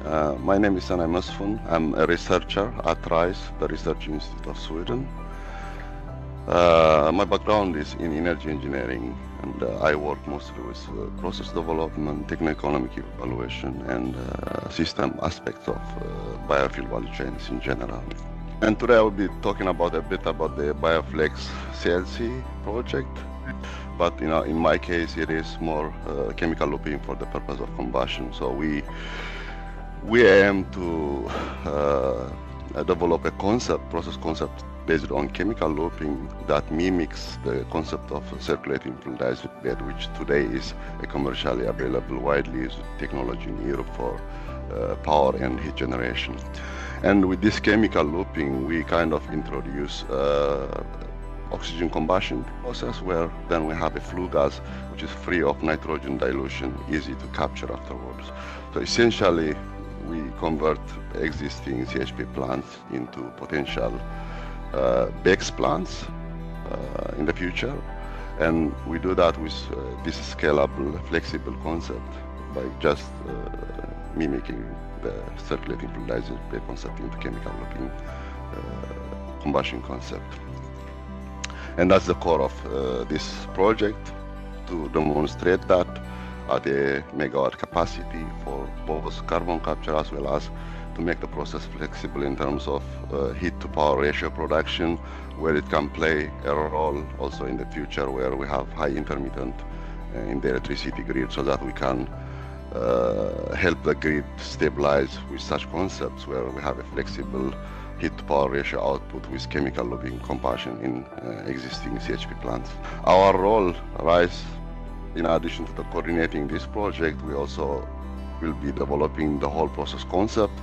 My name is Sanay Masfun. I'm a researcher at RISE, the Research Institute of Sweden. My background is in energy engineering, and I work mostly with process development, techno-economic evaluation, and system aspects of biofuel value chains in general. And today I will be talking about a bit about the BioFlex CLC project. But in my case, it is more chemical looping for the purpose of combustion. So we aim to develop a process concept based on chemical looping that mimics the concept of circulating fluidized bed, which today is a commercially available, widely used technology in Europe for power and heat generation. And with this chemical looping, we kind of introduce oxygen combustion process, where then we have a flue gas which is free of nitrogen dilution, easy to capture afterwards. So essentially, we convert existing CHP plants into potential BECCS plants in the future, and we do that with this scalable, flexible concept by just mimicking the circulating fluidized bed concept into chemical looping combustion concept. And that's the core of this project, to demonstrate that at a megawatt capacity for both carbon capture as well as to make the process flexible in terms of heat to power ratio production, where it can play a role also in the future where we have high intermittent in the electricity grid, so that we can help the grid stabilize with such concepts where we have a flexible heat to power ratio output with chemical looping combustion in existing CHP plants. Our role, RISE, in addition to coordinating this project, we also will be developing the whole process concept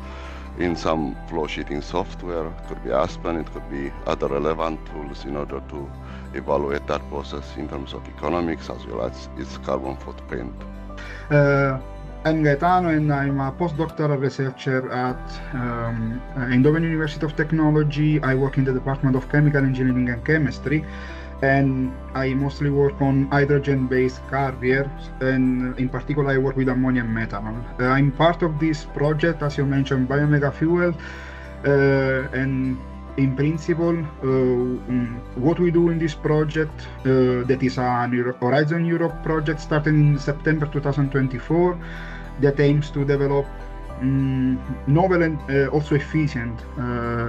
in some flow sheeting software. It could be Aspen, it could be other relevant tools in order to evaluate that process in terms of economics as well as its carbon footprint. I'm Gaetano, and I'm a postdoctoral researcher at Eindhoven University of Technology. I work in the Department of Chemical Engineering and Chemistry, and I mostly work on hydrogen-based carriers, and in particular I work with ammonia and methanol. I'm part of this project, as you mentioned, BioFuels, and in principle, what we do in this project, that is a Horizon Europe project started in September 2024, that aims to develop novel and also efficient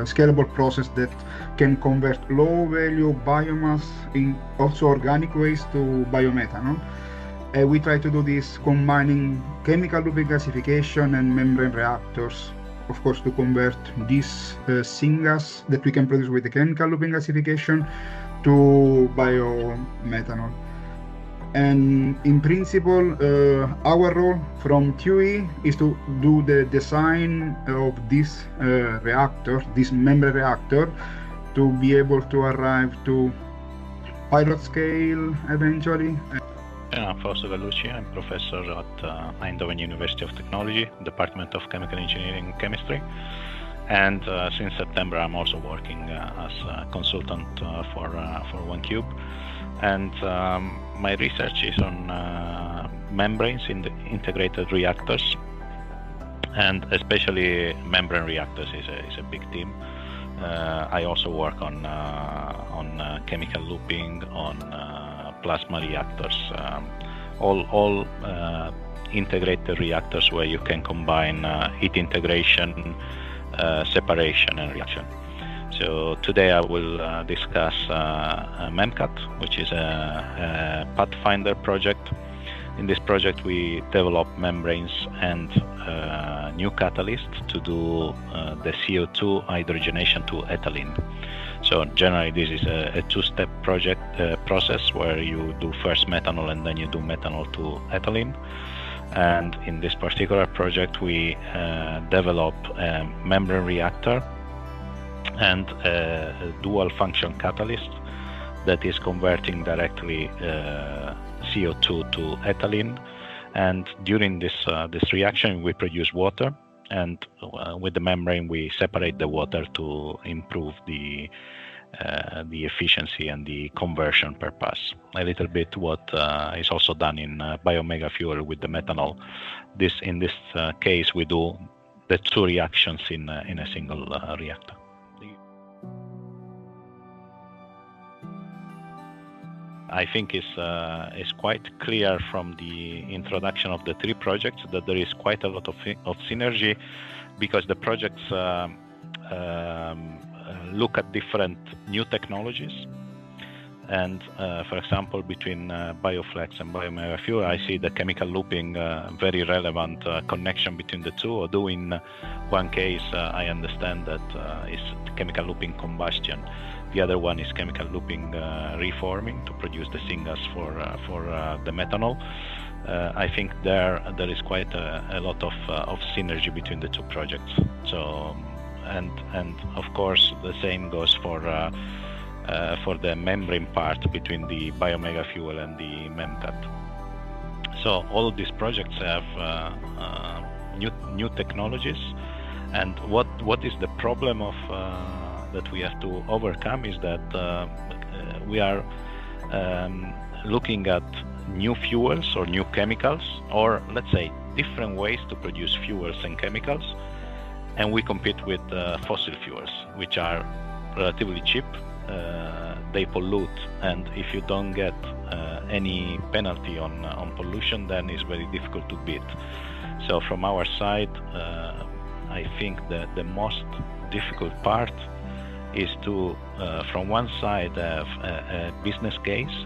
scalable process that can convert low value biomass in also organic waste to biomethanol. We try to do this combining chemical looping gasification and membrane reactors, of course, to convert this syngas that we can produce with the chemical looping gasification to biomethanol. And in principle, our role from TUI is to do the design of this reactor, this membrane reactor, to be able to arrive to pilot scale eventually. I'm Fausto Gallucci. I'm professor at Eindhoven University of Technology, Department of Chemical Engineering and Chemistry. And since September, I'm also working as a consultant for OneCube. And my research is on membranes in the integrated reactors, and especially membrane reactors is a big theme. I also work on chemical looping, on plasma reactors, all integrated reactors where you can combine heat integration, separation, and reaction. So today I will discuss MEMCAT, which is a Pathfinder project. In this project we develop membranes and new catalysts to do the CO2 hydrogenation to ethylene. So generally this is a two-step project process where you do first methanol and then you do methanol to ethylene. And in this particular project we develop a membrane reactor and a dual function catalyst that is converting directly CO2 to ethylene. And during this reaction we produce water, and with the membrane we separate the water to improve the efficiency and the conversion per pass. A little bit what is also done in biomega fuel with the methanol. In this case we do the two reactions in a single reactor. I think it's quite clear from the introduction of the three projects that there is quite a lot of synergy, because the projects look at different new technologies. And for example, between BioFlex and BioMegaFuel, I see the chemical looping very relevant connection between the two. Although in one case, I understand that it's chemical looping combustion. The other one is chemical looping reforming to produce the syngas for the methanol. I think there is quite a lot of synergy between the two projects. So, and of course, the same goes for the membrane part between the BioMegaFuel and the MEMCAT. So all of these projects have new technologies, and what is the problem of that we have to overcome is that we are looking at new fuels or new chemicals, or let's say different ways to produce fuels and chemicals, and we compete with fossil fuels, which are relatively cheap. They pollute, and if you don't get any penalty on pollution, then it's very difficult to beat. So from our side, I think that the most difficult part is to, from one side, have a business case,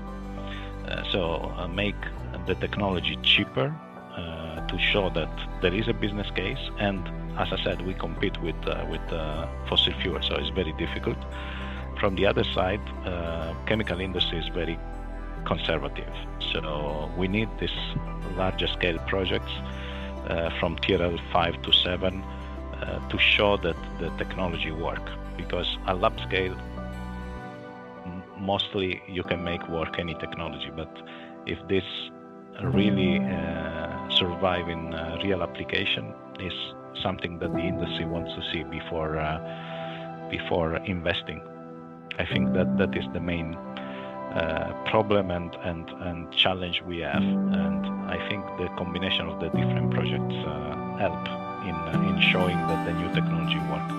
so make the technology cheaper to show that there is a business case. And as I said, we compete with fossil fuels, so it's very difficult. From the other side, chemical industry is very conservative, so we need these larger scale projects from TRL 5 to 7 to show that the technology works. Because at lab scale, mostly you can make work any technology, but if this really survive in real application, is something that the industry wants to see before investing. I think that is the main problem and challenge we have, and I think the combination of the different projects help in showing that the new technology works.